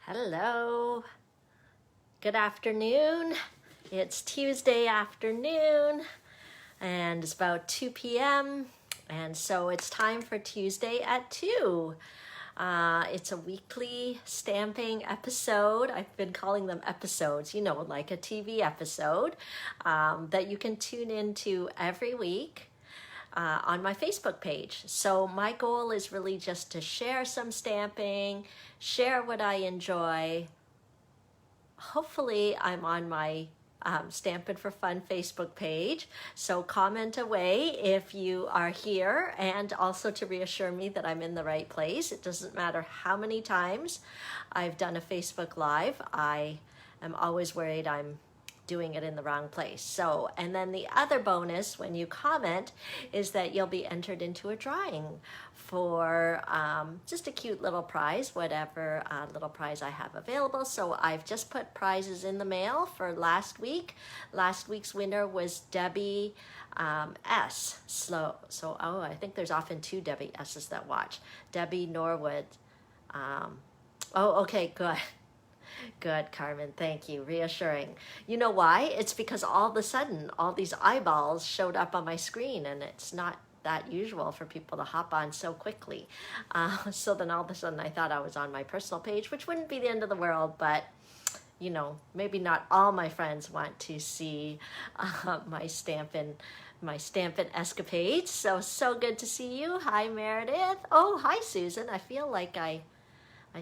Hello, good afternoon. It's Tuesday afternoon and it's about 2 p.m. and so it's time for Tuesday at 2. It's a weekly stamping episode. I've been calling them episodes, like a TV episode that you can tune into every week. On my Facebook page. So my goal is really just to share some stamping, share what I enjoy. Hopefully I'm on my Stampin' for Fun Facebook page. So comment away if you are here, and also to reassure me that I'm in the right place. It doesn't matter how many times I've done a Facebook Live. I am always worried I'm doing it in the wrong place. So, and then the other bonus when you comment is that you'll be entered into a drawing for just a cute little prize, whatever little prize I have available. So I've just put prizes in the mail for last week. Last week's winner was Debbie S. So I think there's often two Debbie S's that watch. Debbie Norwood. Okay, good. Good, Carmen, thank you, reassuring. You know why? It's because all of a sudden, all these eyeballs showed up on my screen, and it's not that usual for people to hop on so quickly. So then all of a sudden I thought I was on my personal page, which wouldn't be the end of the world, but maybe not all my friends want to see my Stampin' escapades. So good to see you. Hi, Meredith. Oh, hi, Susan. I feel like I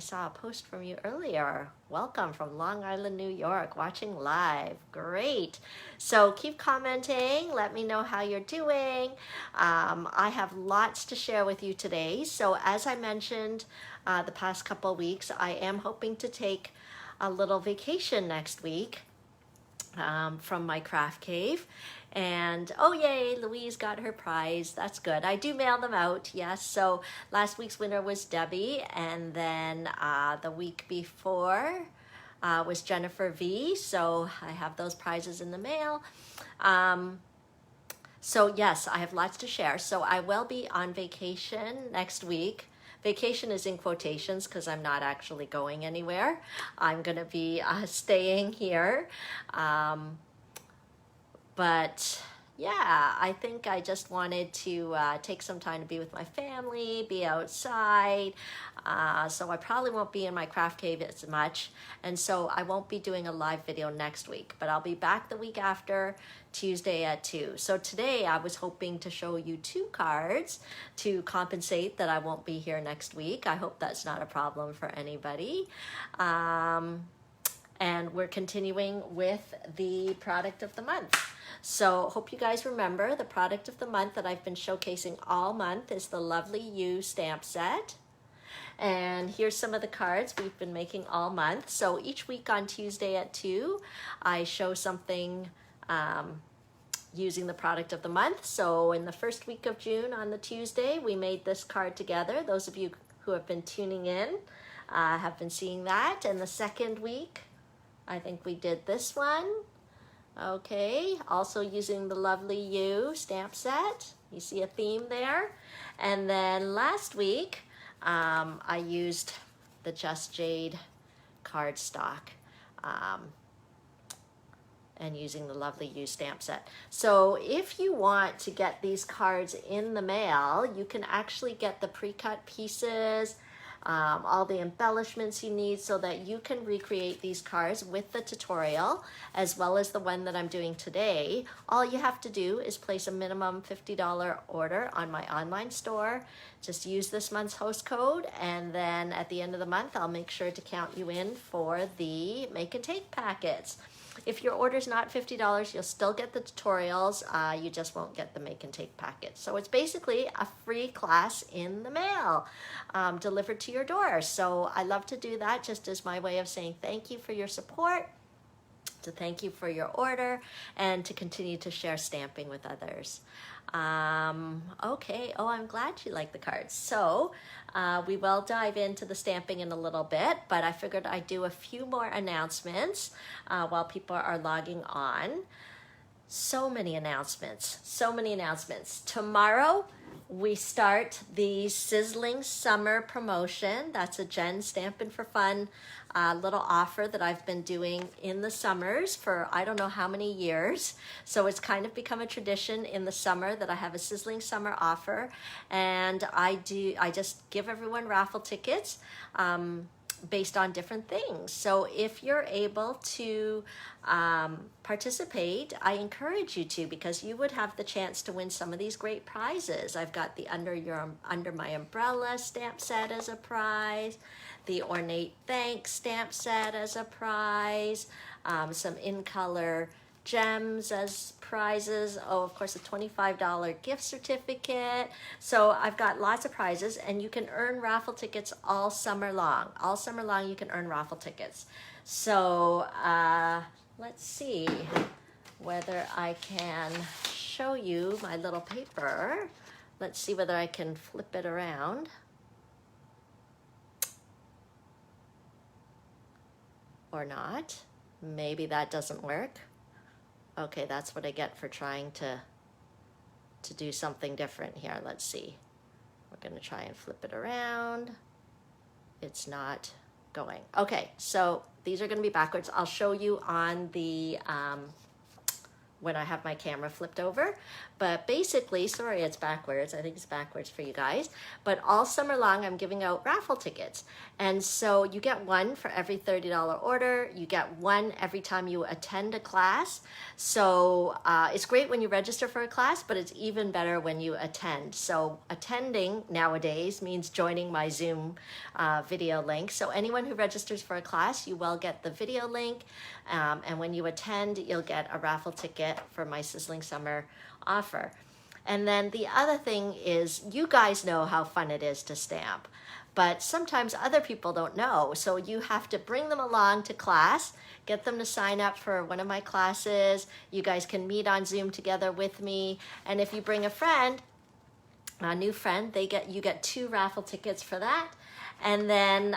saw a post from you earlier. Welcome from Long Island, New York, watching live. Great. So keep commenting. Let me know how you're doing. I have lots to share with you today. So as I mentioned the past couple of weeks, I am hoping to take a little vacation next week from my craft cave. And oh yay, Louise got her prize. That's good. I do mail them out, yes. So last week's winner was Debbie, and then the week before was Jennifer V. So I have those prizes in the mail. So yes, I have lots to share. So I will be on vacation next week. Vacation is in quotations because I'm not actually going anywhere. I'm going to be staying here. But yeah, I think I just wanted to take some time to be with my family, be outside. So I probably won't be in my craft cave as much. And so I won't be doing a live video next week, but I'll be back the week after, Tuesday at 2. So today I was hoping to show you 2 cards to compensate that I won't be here next week. I hope that's not a problem for anybody. And we're continuing with the product of the month. So hope you guys remember the product of the month that I've been showcasing all month is the Lovely You stamp set. And here's some of the cards we've been making all month. So each week on Tuesday at 2, I show something using the product of the month. So in the first week of June on the Tuesday, we made this card together. Those of you who have been tuning in have been seeing that. And the second week, I think we did this one. Okay, also using the Lovely You stamp set. You see a theme there. And then last week, I used the Just Jade cardstock and using the Lovely You stamp set. So if you want to get these cards in the mail, you can actually get the pre-cut pieces, all the embellishments you need so that you can recreate these cards with the tutorial as well as the one that I'm doing today. All you have to do is place a minimum $50 order on my online store. Just use this month's host code, and then at the end of the month I'll make sure to count you in for the make and take packets. If your order's not $50, you'll still get the tutorials. You just won't get the make and take packets. So it's basically a free class in the mail, delivered to your door. So I love to do that just as my way of saying thank you for your support, to thank you for your order, and to continue to share stamping with others. Okay, I'm glad you like the cards. So we will dive into the stamping in a little bit, but I figured I'd do a few more announcements while people are logging on. So many announcements. Tomorrow we start the Sizzling Summer promotion. That's a Jen Stampin' for Fun little offer that I've been doing in the summers for I don't know how many years. So it's kind of become a tradition in the summer that I have a Sizzling Summer offer, and I just give everyone raffle tickets based on different things. So if you're able to participate, I encourage you to, because you would have the chance to win some of these great prizes. I've got the Under My Umbrella stamp set as a prize, the Ornate Thanks stamp set as a prize, some in color gems as prizes. Oh, of course, a $25 gift certificate. So I've got lots of prizes, and you can earn raffle tickets all summer long. All summer long, you can earn raffle tickets. So let's see whether I can show you my little paper. Let's see whether I can flip it around. Or not. Maybe that doesn't work. Okay, that's what I get for trying to do something different here. Let's see. We're going to try and flip it around. It's not going. Okay, so these are going to be backwards. I'll show you on the when I have my camera flipped over. But basically, sorry it's backwards. I think it's backwards for you guys. But all summer long, I'm giving out raffle tickets. And so you get one for every $30 order. You get one every time you attend a class. So it's great when you register for a class, but it's even better when you attend. So attending nowadays means joining my Zoom video link. So anyone who registers for a class, you will get the video link. And when you attend, you'll get a raffle ticket for my Sizzling Summer offer. And then the other thing is, you guys know how fun it is to stamp, but sometimes other people don't know. So you have to bring them along to class, get them to sign up for one of my classes. You guys can meet on Zoom together with me. And if you bring a friend, a new friend, you get 2 raffle tickets for that. And then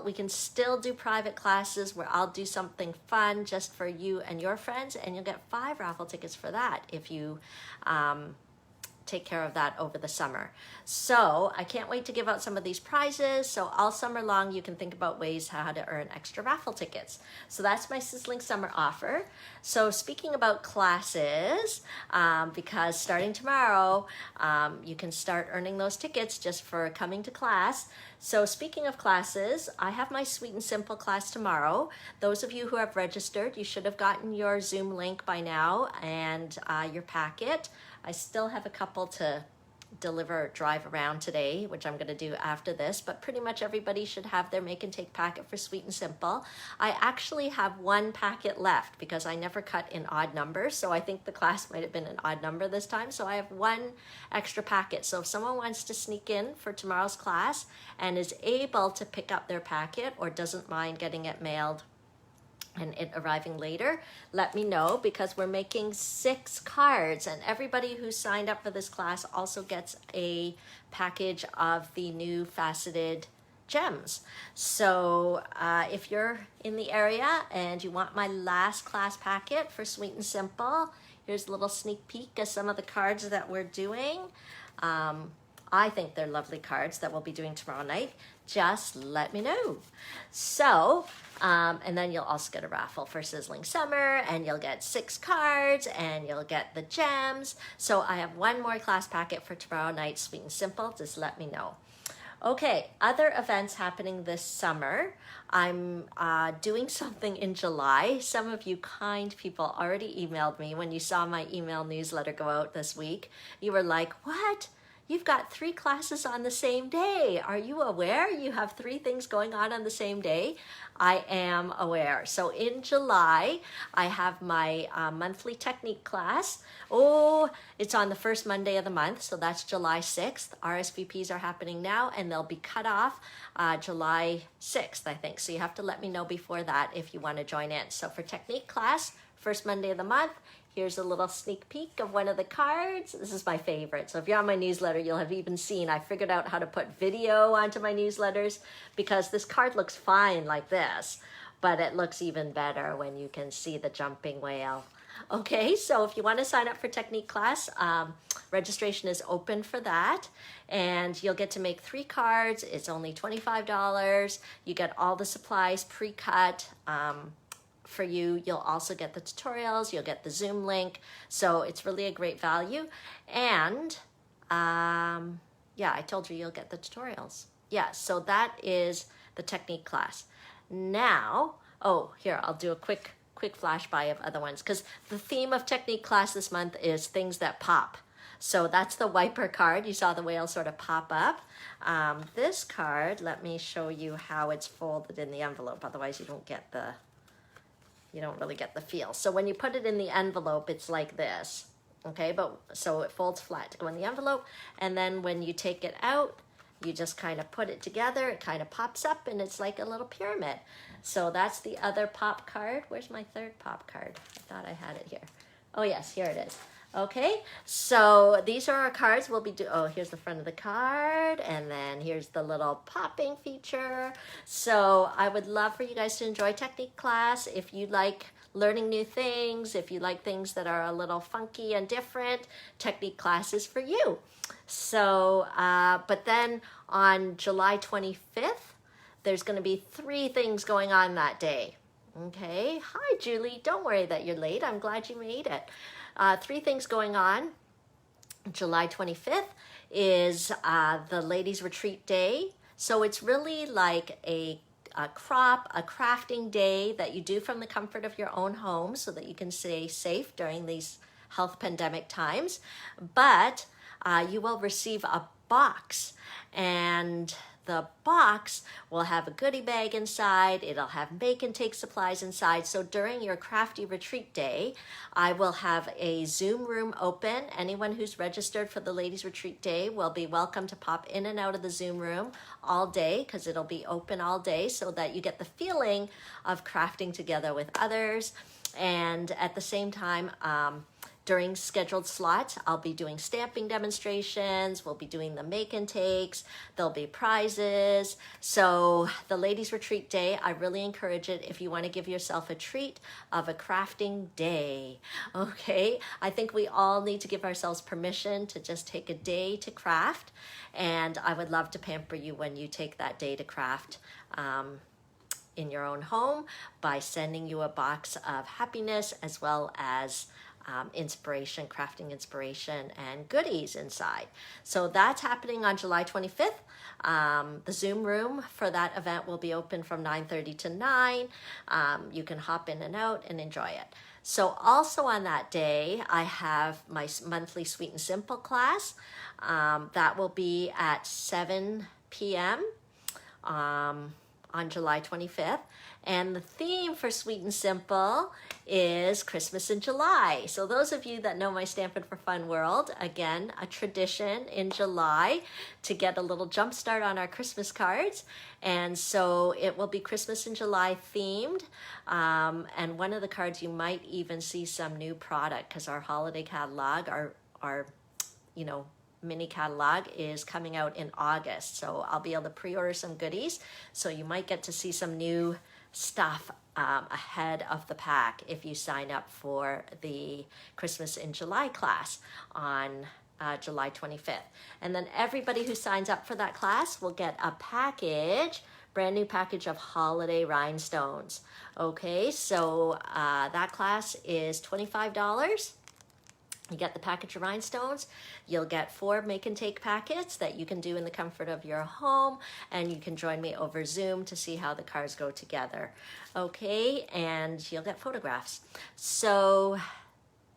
we can still do private classes where I'll do something fun just for you and your friends, and you'll get 5 raffle tickets for that if you take care of that over the summer. So I can't wait to give out some of these prizes. So all summer long, you can think about ways how to earn extra raffle tickets. So that's my Sizzling Summer offer. So speaking about classes, because starting tomorrow, you can start earning those tickets just for coming to class. So speaking of classes, I have my Sweet and Simple class tomorrow. Those of you who have registered, you should have gotten your Zoom link by now and your packet. I still have a couple to drive around today, which I'm going to do after this, but pretty much everybody should have their make and take packet for Sweet and Simple. I actually have 1 packet left because I never cut in odd numbers, so I think the class might have been an odd number this time, so I have 1 extra packet. So if someone wants to sneak in for tomorrow's class and is able to pick up their packet or doesn't mind getting it mailed and it arriving later, let me know, because we're making 6 cards, and everybody who signed up for this class also gets a package of the new faceted gems. So if you're in the area and you want my last class packet for Sweet and Simple, here's a little sneak peek of some of the cards that we're doing. I think they're lovely cards that we'll be doing tomorrow night. Just let me know. So, and then you'll also get a raffle for Sizzling Summer, and you'll get 6 cards, and you'll get the gems. So I have 1 more class packet for tomorrow night, Sweet and Simple. Just let me know. Okay, other events happening this summer. I'm doing something in July. Some of you kind people already emailed me when you saw my email newsletter go out this week. You were like, what? You've got 3 classes on the same day. Are you aware you have 3 things going on the same day? I am aware. So in July, I have my monthly technique class. Oh, it's on the first Monday of the month, so that's July 6th. RSVPs are happening now, and they'll be cut off July 6th, I think. So you have to let me know before that if you want to join in. So for technique class, first Monday of the month, here's a little sneak peek of one of the cards. This is my favorite. So if you're on my newsletter, you'll have even seen I figured out how to put video onto my newsletters, because this card looks fine like this, but it looks even better when you can see the jumping whale Okay, so if you want to sign up for technique class, registration is open for that, and you'll get to make 3 cards. It's only $25. You get all the supplies pre-cut for you. You'll also get the tutorials, you'll get the Zoom link, so it's really a great value. And yeah, I told you you'll get the tutorials. Yeah, so that is the technique class. Now, oh, here, I'll do a quick flash by of other ones, because the theme of technique class this month is things that pop. So that's the wiper card. You saw the whale sort of pop up. This card, let me show you how it's folded in the envelope. Otherwise you don't really get the feel. So when you put it in the envelope, it's like this. Okay, but so it folds flat to go in the envelope, and then when you take it out, you just kind of put it together, it kind of pops up, and it's like a little pyramid. So that's the other pop card. Where's my third pop card? I thought I had it here. Oh yes, here it is. Okay, so these are our cards. We'll be oh, here's the front of the card, and then here's the little popping feature. So I would love for you guys to enjoy technique class. If you like learning new things, if you like things that are a little funky and different, technique class is for you. So, but then on July 25th, there's going to be 3 things going on that day. Okay, hi Julie, don't worry that you're late. I'm glad you made it. 3 things going on. July 25th is the Ladies Retreat Day. So it's really like a crafting day that you do from the comfort of your own home so that you can stay safe during these health pandemic times. But you will receive a box, and the box will have a goodie bag inside. It'll have make and take supplies inside. So during your crafty retreat day, I will have a Zoom room open. Anyone who's registered for the Ladies Retreat Day will be welcome to pop in and out of the Zoom room all day, because it'll be open all day so that you get the feeling of crafting together with others. And at the same time, during scheduled slots, I'll be doing stamping demonstrations. We'll be doing the make and takes. There'll be prizes. So the Ladies Retreat Day, I really encourage it if you want to give yourself a treat of a crafting day. Okay, I think we all need to give ourselves permission to just take a day to craft. And I would love to pamper you when you take that day to craft in your own home by sending you a box of happiness as well as inspiration, crafting inspiration, and goodies inside. So that's happening on July 25th. The Zoom room for that event will be open from 9:30 to 9. You can hop in and out and enjoy it. So also on that day, I have my monthly Sweet and Simple class. That will be at 7 p.m. On July 25th. And the theme for Sweet and Simple is Christmas in July. So those of you that know my Stampin' for Fun world, again, a tradition in July to get a little jump start on our Christmas cards. And so it will be Christmas in July themed. And one of the cards you might even see some new product, because our holiday catalog, our mini catalog is coming out in August. So I'll be able to pre-order some goodies. So you might get to see some new stuff ahead of the pack if you sign up for the Christmas in July class on July 25th. And then everybody who signs up for that class will get a package, brand new package of holiday rhinestones. Okay, so that class is $25. You get the package of rhinestones. You'll get 4 make and take packets that you can do in the comfort of your home, and you can join me over Zoom to see how the cards go together. Okay, and you'll get photographs. So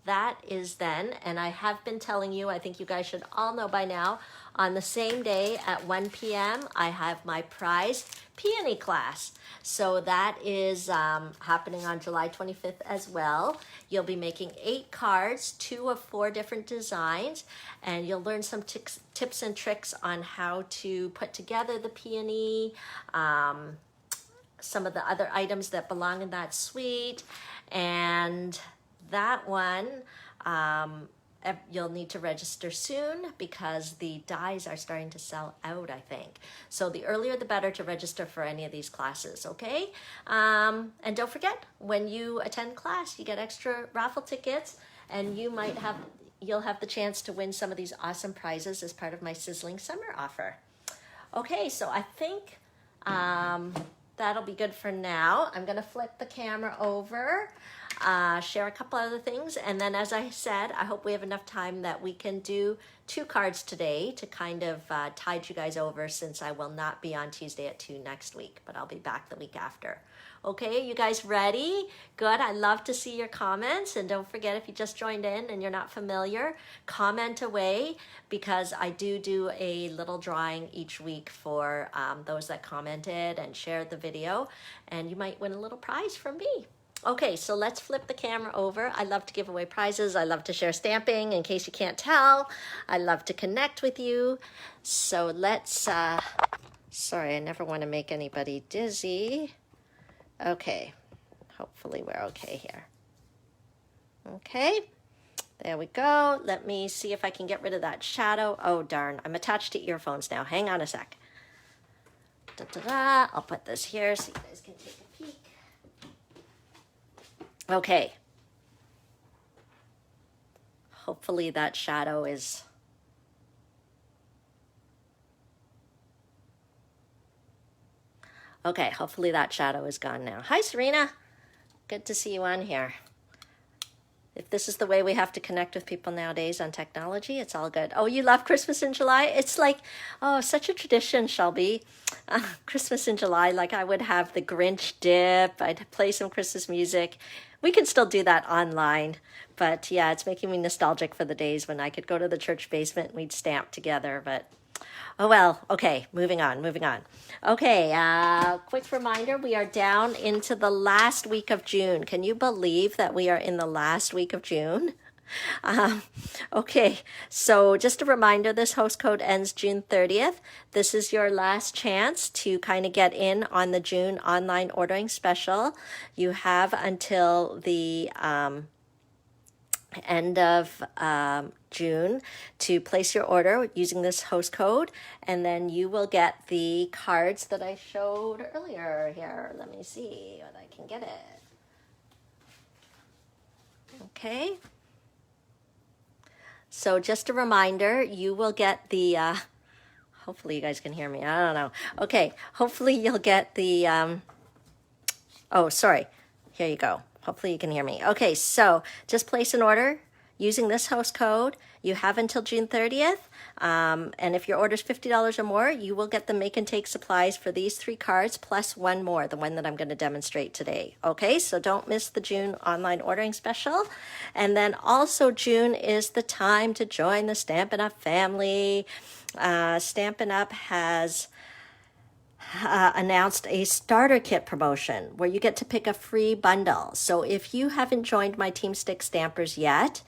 that is then, and I have been telling you, I think you guys should all know by now, on the same day at 1 p.m. I have my prize peony class. So that is happening on July 25th as well. You'll be making 8 cards, 2 of 4 different designs, and you'll learn some tips and tricks on how to put together the peony, some of the other items that belong in that suite, and that one you'll need to register soon because the dies are starting to sell out, I think. So the earlier the better to register for any of these classes, okay? And don't forget, when you attend class, you get extra raffle tickets, and you'll have the chance to win some of these awesome prizes as part of my Sizzling Summer offer. Okay, so I think that'll be good for now. I'm gonna flip the camera over, share a couple other things, and then as I said, I hope we have enough time that we can do 2 cards today to kind of tide you guys over, since I will not be on Tuesday at 2 next week, but I'll be back the week after. Okay, you guys ready? Good, I love to see your comments, and don't forget, if you just joined in and you're not familiar, comment away, because I do a little drawing each week for those that commented and shared the video, and you might win a little prize from me. Okay, so let's flip the camera over. I love to give away prizes. I love to share stamping, in case you can't tell. I love to connect with you. So let's, sorry, I never want to make anybody dizzy. Okay, hopefully we're okay here. Okay, there we go. Let me see if I can get rid of that shadow. Oh, darn, I'm attached to earphones now. Hang on a sec. Da-da-da. I'll put this here so you guys can take a peek. Okay. Hopefully that shadow is... Okay, hopefully that shadow is gone now. Hi, Serena. Good to see you on here. If this is the way we have to connect with people nowadays on technology, it's all good. Oh, you love Christmas in July? It's like, oh, such a tradition, Shelby. Christmas in July, like I would have the Grinch dip. I'd play some Christmas music. We can still do that online. But yeah, it's making me nostalgic for the days when I could go to the church basement and we'd stamp together. But oh well, okay, moving on. Okay, quick reminder, we are down into the last week of June. Can you believe that we are in the last week of June? Okay, so just a reminder, this host code ends June 30th. This is your last chance to kind of get in on the June online ordering special. You have until the end of June to place your order using this host code, and then you will get the cards that I showed earlier here. Let me see what I can get it. Okay. So just a reminder, you will get the, hopefully you guys can hear me. I don't know. Okay. Hopefully you'll get the, oh, sorry. Here you go. Hopefully you can hear me. Okay, so just place an order using this host code. You have until June 30th. And if your order is $50 or more, you will get the make and take supplies for these 3 cards plus one more, the one that I'm going to demonstrate today. Okay, so don't miss the June online ordering special. And then also June is the time to join the Stampin' Up family. Stampin' Up has announced a starter kit promotion where you get to pick a free bundle. So if you haven't joined my Team Stick Stampers yet,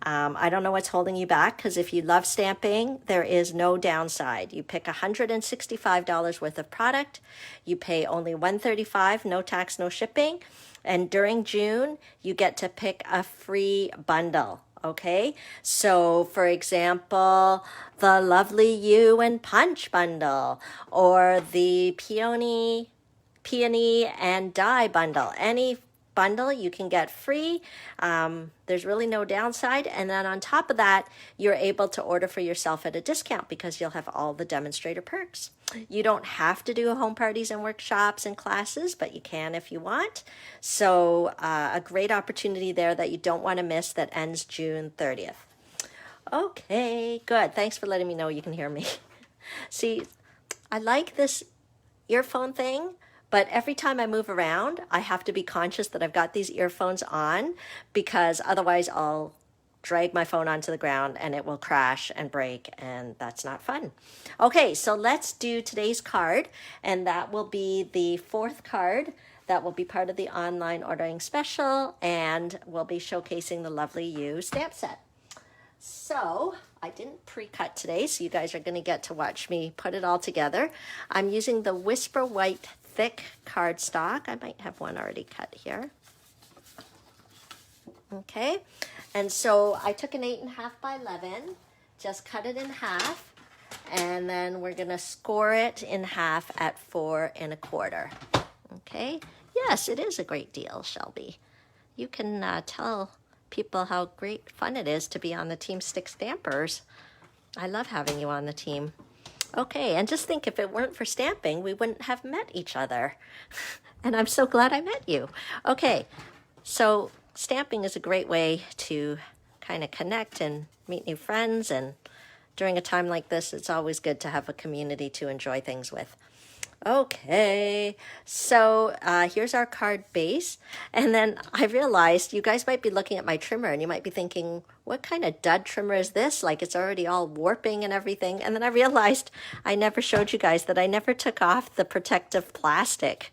I don't know what's holding you back, because if you love stamping, there is no downside. You pick $165 worth of product. You pay only $135, no tax, no shipping. And during June, you get to pick a free bundle. Okay, so for example, the Lovely You and Punch bundle, or the Peony and Die bundle. Any bundle you can get free. There's really no downside. And then on top of that, you're able to order for yourself at a discount because you'll have all the demonstrator perks. You don't have to do home parties and workshops and classes, but you can if you want. So a great opportunity there that you don't want to miss that ends June 30th. Okay, good. Thanks for letting me know you can hear me. See, I like this earphone thing, but every time I move around, I have to be conscious that I've got these earphones on, because otherwise I'll drag my phone onto the ground and it will crash and break, and that's not fun. Okay, so let's do today's card, and that will be the 4th card that will be part of the online ordering special, and we'll be showcasing the Lovely You stamp set. So I didn't pre-cut today, so you guys are going to get to watch me put it all together. I'm using the Whisper White thick cardstock. I might have one already cut here. Okay, And so I took an 8.5 by 11, just cut it in half, and then we're gonna score it in half at 4.25. Okay, yes, it is a great deal, Shelby. You can tell people how great fun it is to be on the Team Stick Stampers. I love having you on the team. Okay, and just think, if it weren't for stamping, we wouldn't have met each other. And I'm so glad I met you. Okay, so stamping is a great way to kind of connect and meet new friends, and during a time like this, it's always good to have a community to enjoy things with. Okay, so here's our card base. And then I realized you guys might be looking at my trimmer and you might be thinking, what kind of dud trimmer is this? Like, it's already all warping and everything. And then I realized I never showed you guys that I never took off the protective plastic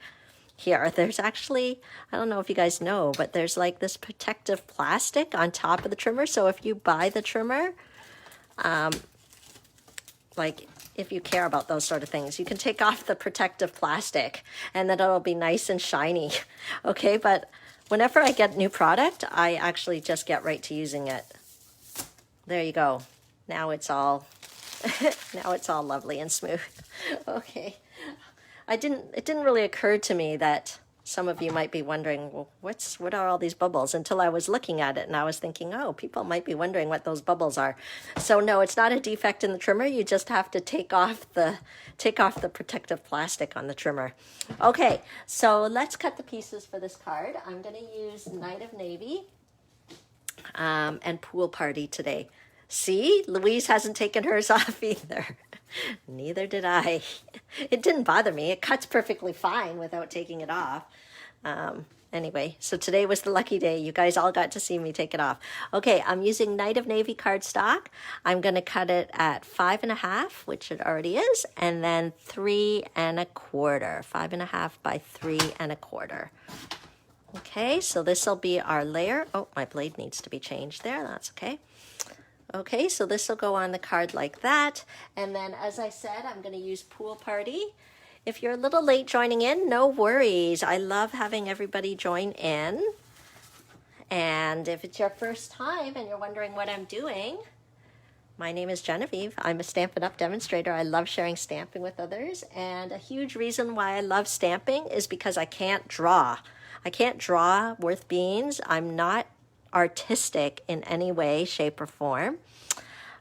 here. There's actually, I don't know if you guys know, but there's like this protective plastic on top of the trimmer. So if you buy the trimmer, like, if you care about those sort of things, you can take off the protective plastic and then it'll be nice and shiny. Okay, but whenever I get new product, I actually just get right to using it. There you go. Now it's all now it's all lovely and smooth. Okay. It didn't really occur to me that some of you might be wondering, well, what are all these bubbles? Until I was looking at it and I was thinking, oh, people might be wondering what those bubbles are. So no, it's not a defect in the trimmer. You just have to take off the protective plastic on the trimmer. Okay, so let's cut the pieces for this card. I'm going to use Night of Navy and Pool Party today. See, Louise hasn't taken hers off either. Neither did I. It didn't bother me. It cuts perfectly fine without taking it off. Anyway, so today was the lucky day. You guys all got to see me take it off. Okay, I'm using Night of Navy cardstock. I'm going to cut it at 5.5, which it already is, and then 3.25. 5.5 by 3.25. Okay, so this will be our layer. Oh, my blade needs to be changed there. That's okay. Okay, so this will go on the card like that. And then, as I said, I'm going to use Pool Party. If you're a little late joining in, no worries. I love having everybody join in. And if it's your first time and you're wondering what I'm doing, my name is Genevieve. I'm a Stampin' Up demonstrator. I love sharing stamping with others. And a huge reason why I love stamping is because I can't draw. I can't draw worth beans. I'm not artistic in any way, shape, or form.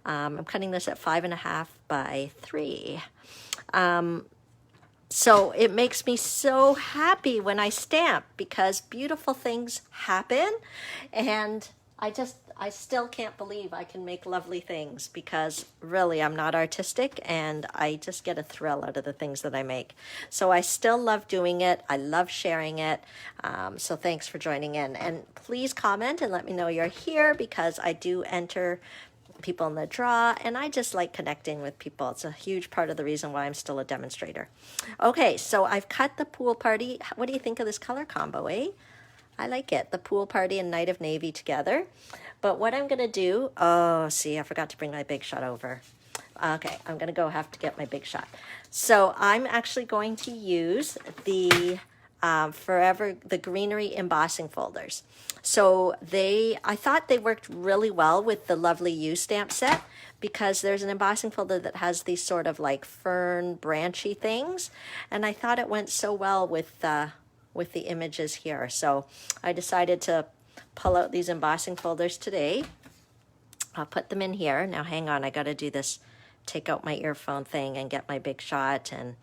I'm cutting this at 5.5 by 3. So it makes me so happy when I stamp because beautiful things happen, and I still can't believe I can make lovely things because really I'm not artistic and I just get a thrill out of the things that I make. So I still love doing it. I love sharing it. So thanks for joining in. And please comment and let me know you're here because I do enter people in the draw and I just like connecting with people. It's a huge part of the reason why I'm still a demonstrator. Okay, so I've cut the Pool Party. What do you think of this color combo, eh? I like it. The Pool Party and Night of Navy together. But what I'm going to do, oh, see, I forgot to bring my Big Shot over. Okay, I'm going to have to get my Big Shot. So I'm actually going to use the Forever, the Greenery embossing folders. So I thought they worked really well with the Lovely You stamp set because there's an embossing folder that has these sort of like fern branchy things. And I thought it went so well with the images here. So I decided to pull out these embossing folders today. I'll put them in here. Now hang on, I got to do this, take out my earphone thing and get my Big Shot, and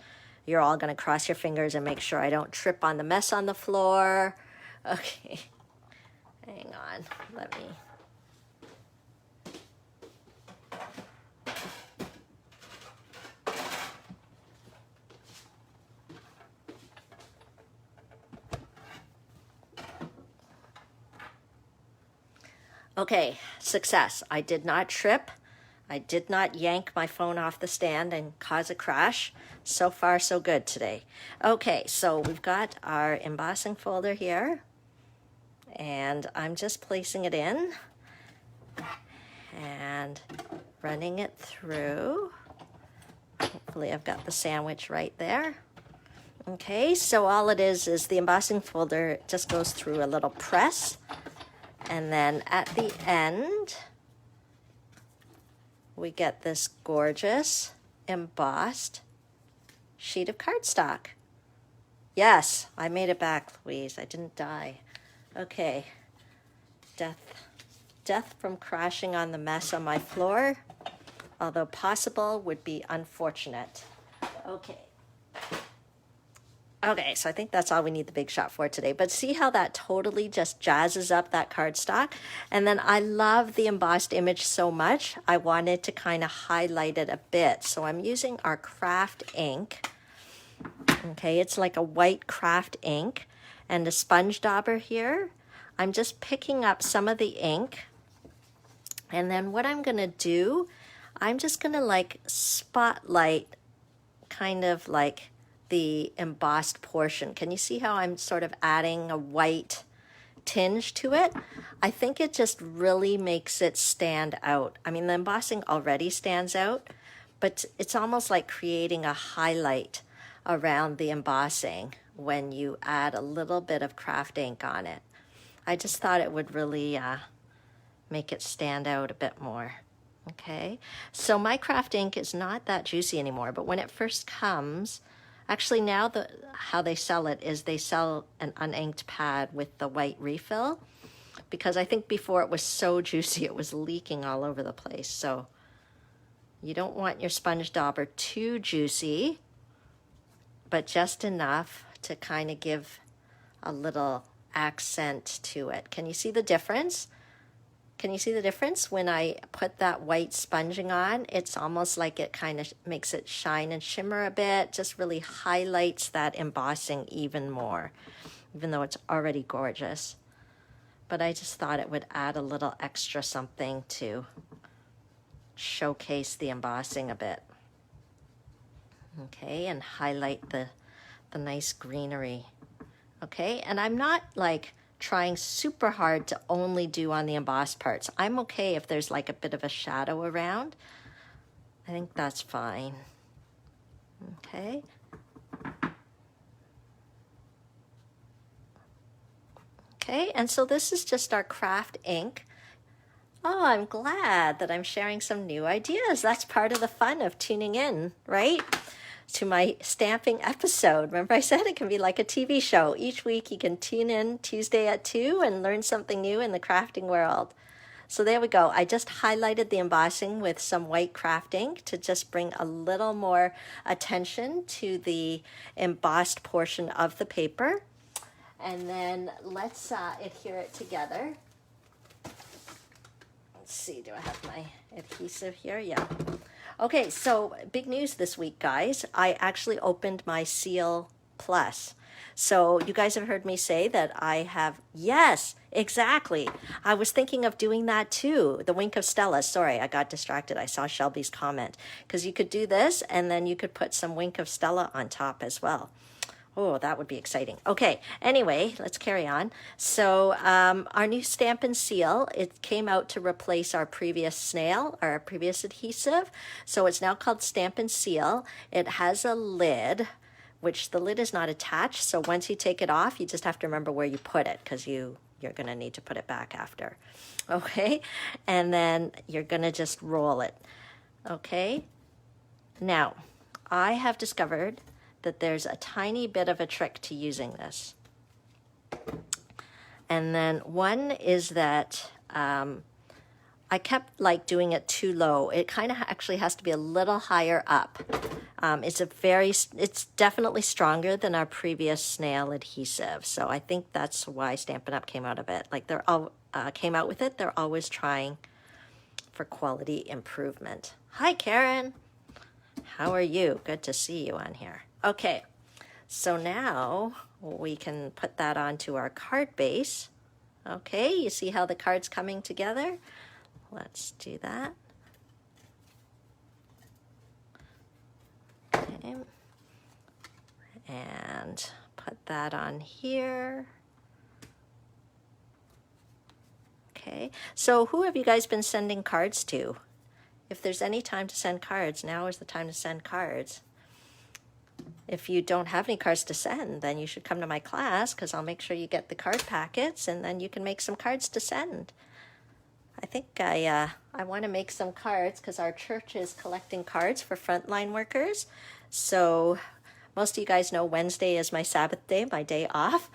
you're all going to cross your fingers and make sure I don't trip on the mess on the floor. Okay, hang on, let me. Okay, success. I did not trip. I did not yank my phone off the stand and cause a crash. So far, so good today. Okay, so we've got our embossing folder here. And I'm just placing it in and running it through. Hopefully I've got the sandwich right there. Okay, so all it is the embossing folder just goes through a little press. And then at the end, we get this gorgeous embossed sheet of cardstock. Yes, I made it back, Louise. I didn't die. Okay. Death from crashing on the mess on my floor, although possible, would be unfortunate. Okay. Okay, so I think that's all we need the Big Shot for today. But see how that totally just jazzes up that cardstock? And then I love the embossed image so much, I wanted to kind of highlight it a bit. So I'm using our craft ink. Okay, it's like a white craft ink. And a sponge dauber here. I'm just picking up some of the ink. And then what I'm going to do, I'm just going to like spotlight kind of like the embossed portion. Can you see how I'm sort of adding a white tinge to it? I think it just really makes it stand out. I mean, the embossing already stands out, but it's almost like creating a highlight around the embossing when you add a little bit of craft ink on it. I just thought it would really make it stand out a bit more. Okay, so my craft ink is not that juicy anymore, but when it first comes, actually now how they sell it is they sell an uninked pad with the white refill, because I think before it was so juicy it was leaking all over the place. So you don't want your sponge dauber too juicy, but just enough to kind of give a little accent to it. Can you see the difference? Can you see the difference when I put that white sponging on? It's almost like it kind of makes it shine and shimmer a bit, just really highlights that embossing even more, even though it's already gorgeous. But I just thought it would add a little extra something to showcase the embossing a bit. Okay, and highlight the nice greenery. Okay, and I'm not like trying super hard to only do on the embossed parts. I'm okay if there's like a bit of a shadow around. I think that's fine. Okay. Okay, and so this is just our craft ink. Oh, I'm glad that I'm sharing some new ideas. That's part of the fun of tuning in, right? To my stamping episode. Remember I said it can be like a TV show. Each week you can tune in Tuesday at 2 and learn something new in the crafting world. So there we go. I just highlighted the embossing with some white craft ink to just bring a little more attention to the embossed portion of the paper. And then let's adhere it together. Let's see, do I have my adhesive here? Yeah. Okay, so big news this week, guys. I actually opened my Seal Plus. So you guys have heard me say that I have, yes, exactly. I was thinking of doing that too. The Wink of Stella. Sorry, I got distracted. I saw Shelby's comment. Because you could do this and then you could put some Wink of Stella on top as well. Oh, that would be exciting. Okay, anyway, let's carry on. So our new Stampin' Seal, it came out to replace our previous snail, our previous adhesive. So it's now called Stampin' Seal. It has a lid, which the lid is not attached. So once you take it off, you just have to remember where you put it, because you're going to need to put it back after. Okay, and then you're going to just roll it. Okay, now I have discovered that there's a tiny bit of a trick to using this. And then one is that I kept like doing it too low. It kind of actually has to be a little higher up. It's definitely stronger than our previous snail adhesive. So I think that's why Stampin' Up came out of it. Like came out with it. They're always trying for quality improvement. Hi, Karen. How are you? Good to see you on here. Okay, so now we can put that onto our card base. Okay, you see how the card's coming together? Let's do that. Okay, and put that on here. Okay, so who have you guys been sending cards to? If there's any time to send cards, now is the time to send cards. if you don't have any cards to send, then you should come to my class, because I'll make sure you get the card packets, and then you can make some cards to send. I think I want to make some cards because our church is collecting cards for frontline workers. So most of you guys know Wednesday is my Sabbath day, my day off.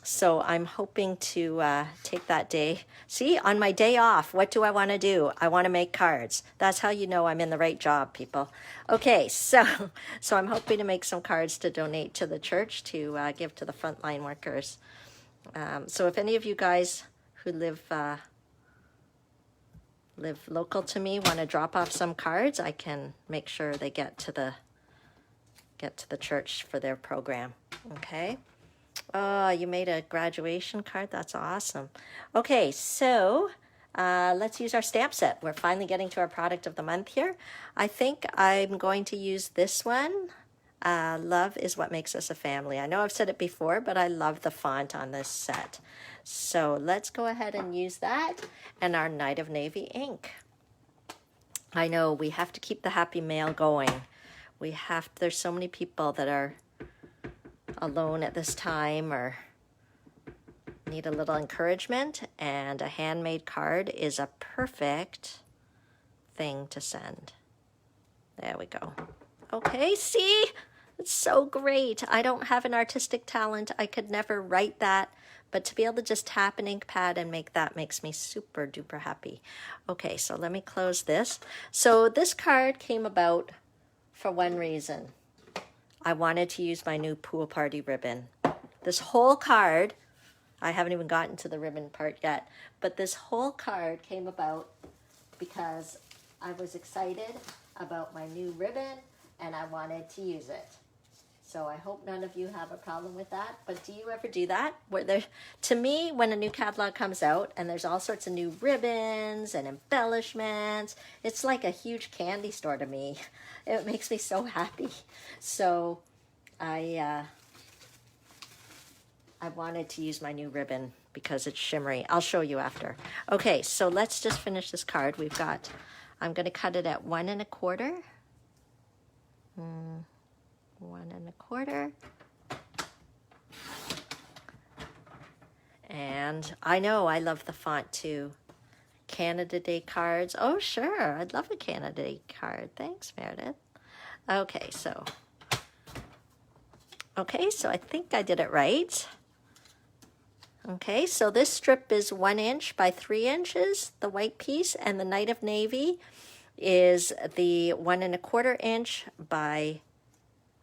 So I'm hoping to take that day. See, on my day off, what do I want to do? I want to make cards. That's how you know I'm in the right job, people. Okay, so I'm hoping to make some cards to donate to the church to give to the frontline workers. So if any of you guys who live local to me want to drop off some cards, I can make sure they get to the church for their program. Okay. Oh, you made a graduation card. That's awesome. Okay, so let's use our stamp set. We're finally getting to our product of the month here. I think I'm going to use this one. Love is what makes us a family. I know I've said it before, but I love the font on this set. So let's go ahead and use that and our Night of Navy ink. I know we have to keep the happy mail going. There's so many people that are alone at this time or need a little encouragement, and a handmade card is a perfect thing to send. There we go. Okay, see? It's so great. I don't have an artistic talent. I could never write that, but to be able to just tap an ink pad and make that makes me super duper happy. Okay, so let me close this. So this card came about for one reason. I wanted to use my new pool party ribbon. This whole card, I haven't even gotten to the ribbon part yet, but this whole card came about because I was excited about my new ribbon and I wanted to use it. So I hope none of you have a problem with that, but do you ever do that? To me, when a new catalog comes out and there's all sorts of new ribbons and embellishments, it's like a huge candy store to me. It makes me so happy. So I wanted to use my new ribbon because it's shimmery. I'll show you after. Okay, so let's just finish this card. I'm going to cut it at 1 1/4. 1 1/4. And I know I love the font too. Canada Day cards. Oh, sure. I'd love a Canada Day card. Thanks, Meredith. Okay, so I think I did it right. Okay, so this strip is 1 inch by 3 inches, the white piece, and the Night of Navy is the 1 1/4 inch by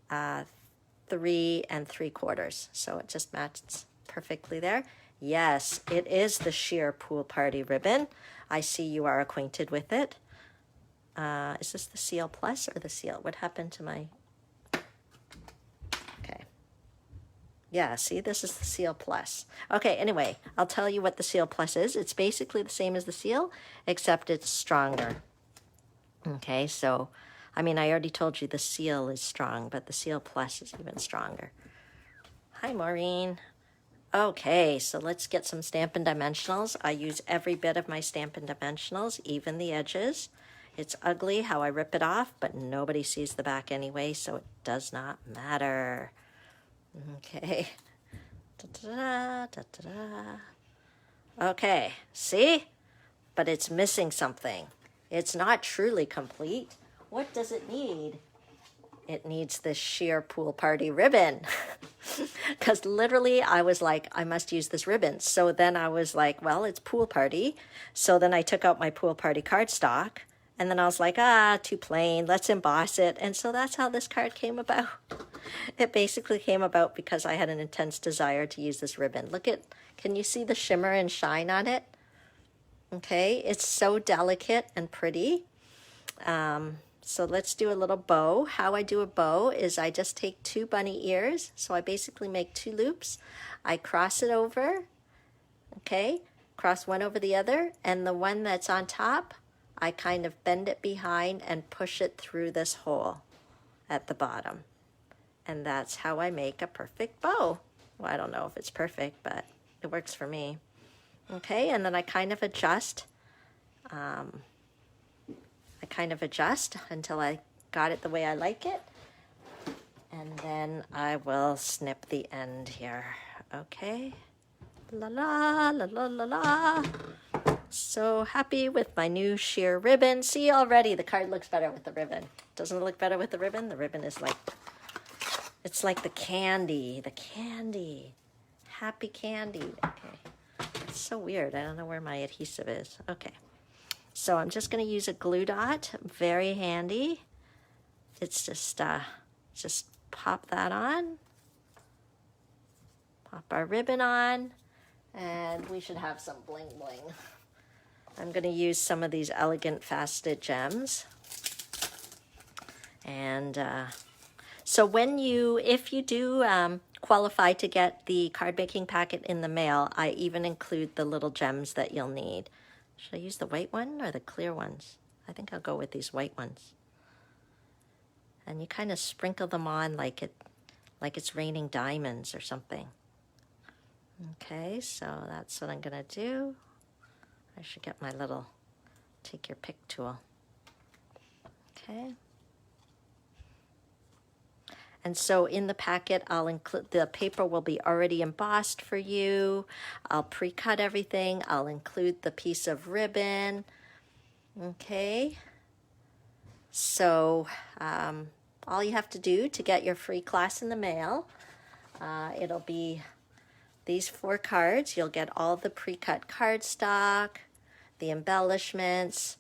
3 3/4. So it just matches perfectly there. Yes, it is the sheer pool party ribbon. I see you are acquainted with it. Is this the Seal Plus or the Seal? What happened to my... Okay. Yeah, see, this is the Seal Plus. Okay, anyway, I'll tell you what the Seal Plus is. It's basically the same as the Seal, except it's stronger. Okay, so, I mean, I already told you the Seal is strong, but the Seal Plus is even stronger. Hi, Maureen. Okay, so let's get some Stampin' Dimensionals. I use every bit of my Stampin' Dimensionals, even the edges. It's ugly how I rip it off, but nobody sees the back anyway, so it does not matter. Okay. Da-da-da, da-da-da. Okay, see? But it's missing something. It's not truly complete. What does it need? It needs this sheer pool party ribbon. Because literally I was like, I must use this ribbon. So then I was like, well, it's pool party. So then I took out my pool party cardstock. And then I was like, too plain. Let's emboss it. And so that's how this card came about. It basically came about because I had an intense desire to use this ribbon. Can you see the shimmer and shine on it? Okay, it's so delicate and pretty. So let's do a little bow. How I do a bow is I just take 2 bunny ears. So I basically make 2 loops. I cross it over, okay? Cross one over the other. And the one that's on top, I kind of bend it behind and push it through this hole at the bottom. And that's how I make a perfect bow. Well, I don't know if it's perfect, but it works for me. Okay, and then I kind of adjust. until I got it the way I like it. And then I will snip the end here. Okay. La la la la la la. So happy with my new sheer ribbon. See, already the card looks better with the ribbon. Doesn't it look better with the ribbon? The ribbon is like, it's like the candy. Happy candy. Okay. It's so weird. I don't know where my adhesive is. Okay. So I'm just going to use a glue dot. Very handy. It's just pop that on. Pop our ribbon on. And we should have some bling bling. I'm going to use some of these elegant faceted gems. And so if you do qualify to get the card making packet in the mail, I even include the little gems that you'll need. Should I use the white one or the clear ones? I think I'll go with these white ones. And you kind of sprinkle them on like it's raining diamonds or something. Okay, so that's what I'm going to do. I should get my little take your pick tool. Okay. And so in the packet, I'll include, the paper will be already embossed for you. I'll pre-cut everything. I'll include the piece of ribbon. Okay. So all you have to do to get your free class in the mail, it'll be these 4 cards. You'll get all the pre-cut cardstock, the embellishments.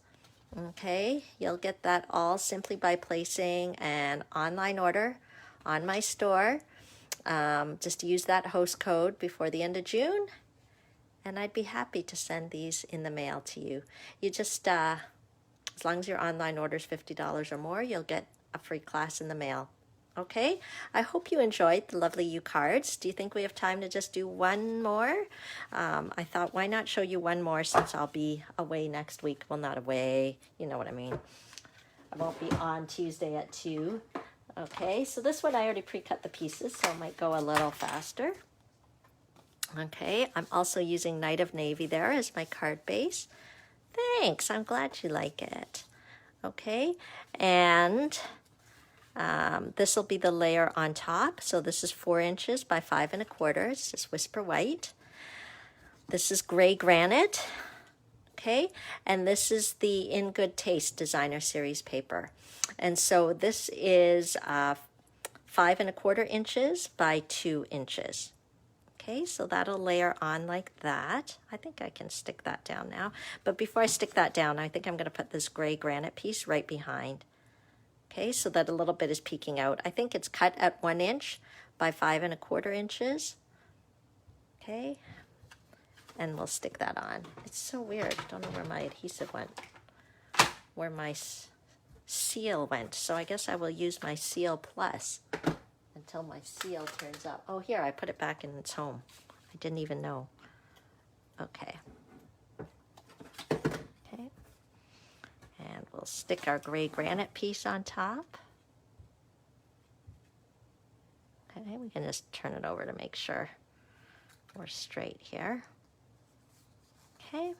Okay, you'll get that all simply by placing an online order on my store. Just use that host code before the end of June, and I'd be happy to send these in the mail to you. You just, as long as your online order is $50 or more, you'll get a free class in the mail. Okay, I hope you enjoyed the lovely U cards. Do you think we have time to just do one more? I thought, why not show you one more since I'll be away next week. Well, not away, you know what I mean. I won't be on Tuesday at 2. Okay, so this one I already pre-cut the pieces, so it might go a little faster. Okay, I'm also using Night of Navy there as my card base. Thanks, I'm glad you like it. Okay, and this will be the layer on top. So this is 4 inches by 5 1/4. It's just Whisper White. This is Gray Granite. Okay, and this is the In Good Taste Designer Series paper. And so this is 5 1/4 inches by 2 inches. Okay, so that'll layer on like that. I think I can stick that down now. But before I stick that down, I think I'm going to put this gray granite piece right behind. Okay, so that a little bit is peeking out. I think it's cut at 1 inch by 5 1/4 inches. Okay, and we'll stick that on. It's so weird. I don't know where my adhesive went, where my seal went. So I guess I will use my Seal Plus until my seal turns up. Oh, here, I put it back in its home. I didn't even know. Okay. Okay. And we'll stick our gray granite piece on top. Okay, we can just turn it over to make sure we're straight here. Okay.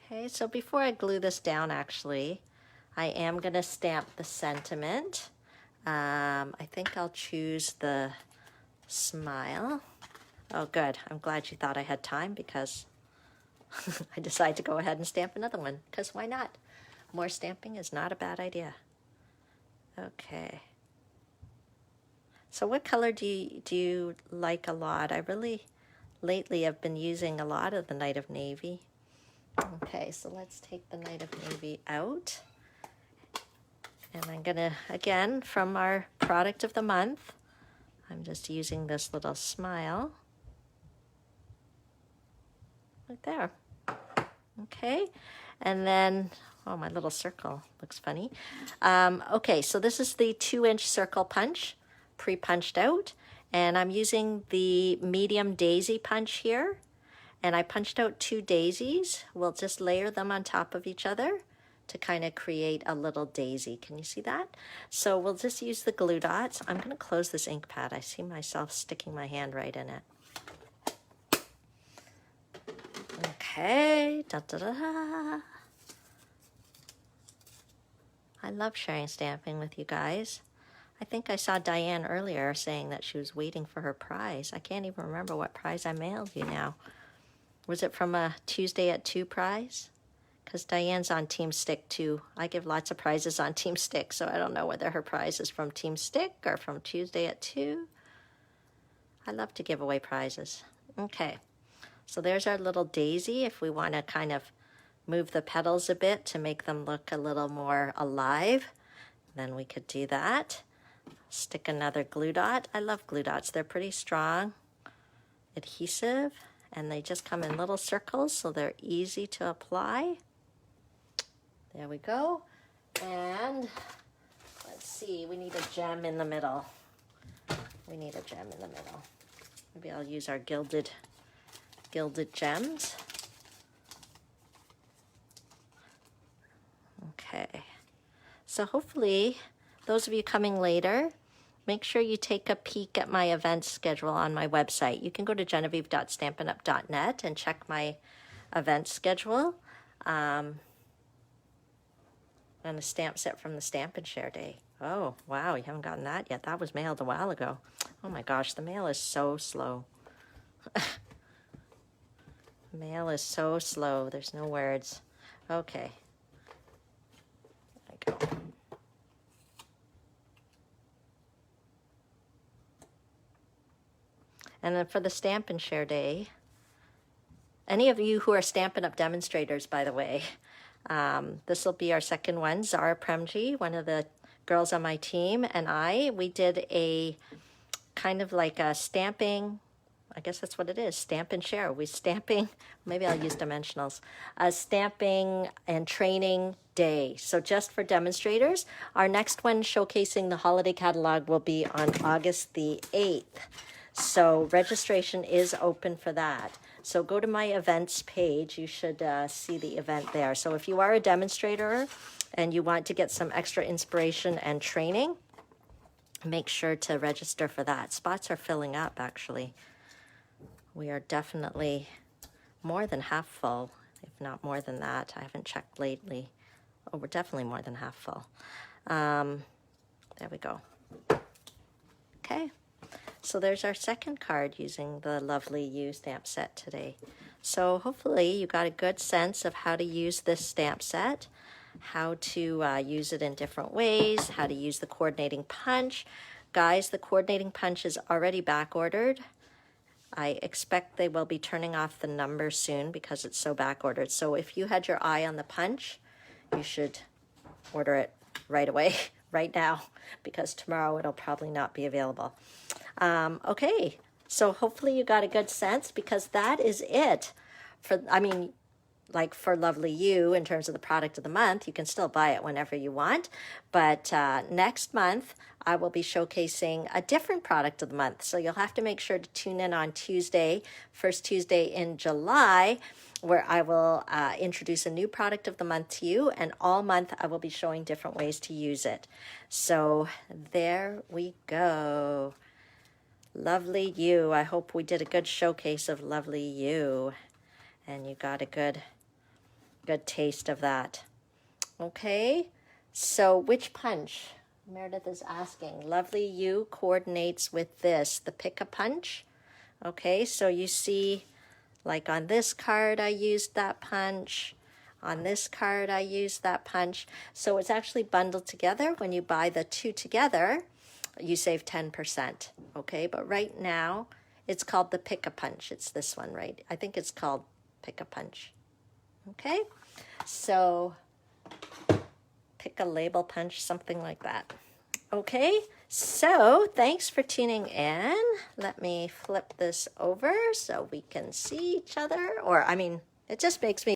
Okay, so before I glue this down, actually, I am going to stamp the sentiment. I think I'll choose the smile. Oh, good. I'm glad you thought I had time because I decided to go ahead and stamp another one, because why not? More stamping is not a bad idea. Okay. So what color do you like a lot? I really, lately, have been using a lot of the Night of Navy. Okay, so let's take the Night of Navy out. And I'm going to, again, from our product of the month, I'm just using this little smile. Right there. Okay, and then, oh, my little circle looks funny. Okay, so this is the 2-inch circle punch, pre-punched out, and I'm using the medium daisy punch here, and I punched out 2 daisies. We'll just layer them on top of each other to kind of create a little daisy. Can you see that? So we'll just use the glue dots. I'm going to close this ink pad. I see myself sticking my hand right in it. Okay, da, da, da. I love sharing stamping with you guys. I think I saw Diane earlier saying that she was waiting for her prize. I can't even remember what prize I mailed you now. Was it from a Tuesday at 2 prize? Because Diane's on Team Stick too. I give lots of prizes on Team Stick, so I don't know whether her prize is from Team Stick or from Tuesday at 2. I love to give away prizes. Okay, so there's our little daisy. If we want to kind of move the petals a bit to make them look a little more alive, then we could do that. Stick another glue dot. I love glue dots. They're pretty strong, adhesive, and they just come in little circles, so they're easy to apply. There we go. And let's see, we need a gem in the middle. We need a gem in the middle. Maybe I'll use our gilded gems. Okay. So hopefully, those of you coming later, make sure you take a peek at my event schedule on my website. You can go to genevieve.stampinup.net and check my event schedule. And a stamp set from the Stampin' Share Day. Oh, wow, you haven't gotten that yet. That was mailed a while ago. Oh my gosh, the mail is so slow. Mail is so slow. There's no words. Okay. There we go. And then for the Stampin' Share Day, any of you who are Stampin' Up demonstrators, by the way, this will be our second one. Zara Premji, one of the girls on my team, and we did a kind of like a stamping, I guess that's what it is, stamp and share. We stamping, maybe I'll use dimensionals, a stamping and training day. So just for demonstrators, our next one showcasing the holiday catalog will be on August the 8th. So registration is open for that. So go to my events page. You should see the event there. So if you are a demonstrator and you want to get some extra inspiration and training, make sure to register for that. Spots are filling up, actually. We are definitely more than half full, if not more than that. I haven't checked lately. Oh, we're definitely more than half full. There we go. Okay. So there's our second card using the Lovely You stamp set today. So hopefully you got a good sense of how to use this stamp set, how to use it in different ways, how to use the coordinating punch. Guys, the coordinating punch is already back ordered. I expect they will be turning off the number soon because it's so back ordered. So if you had your eye on the punch, you should order it right away, right now, because tomorrow it'll probably not be available. Okay, so hopefully you got a good sense, because that is it for, like for Lovely You in terms of the product of the month. You can still buy it whenever you want, but next month I will be showcasing a different product of the month. So you'll have to make sure to tune in on Tuesday, first Tuesday in July, where I will introduce a new product of the month to you, and all month I will be showing different ways to use it. So there we go. Lovely You. I hope we did a good showcase of Lovely You, and you got a good taste of that. Okay, so which punch? Meredith is asking. Lovely You coordinates with this, the Pick-a-Punch. Okay, so you see, like on this card I used that punch, on this card I used that punch. So it's actually bundled together. When you buy the two together, you save 10%, okay? But right now, it's called the Pick-a-Punch. It's this one, right? I think it's called Pick-a-Punch, okay? So, pick a label punch, something like that. Okay, so thanks for tuning in. Let me flip this over so we can see each other. Or, it just makes me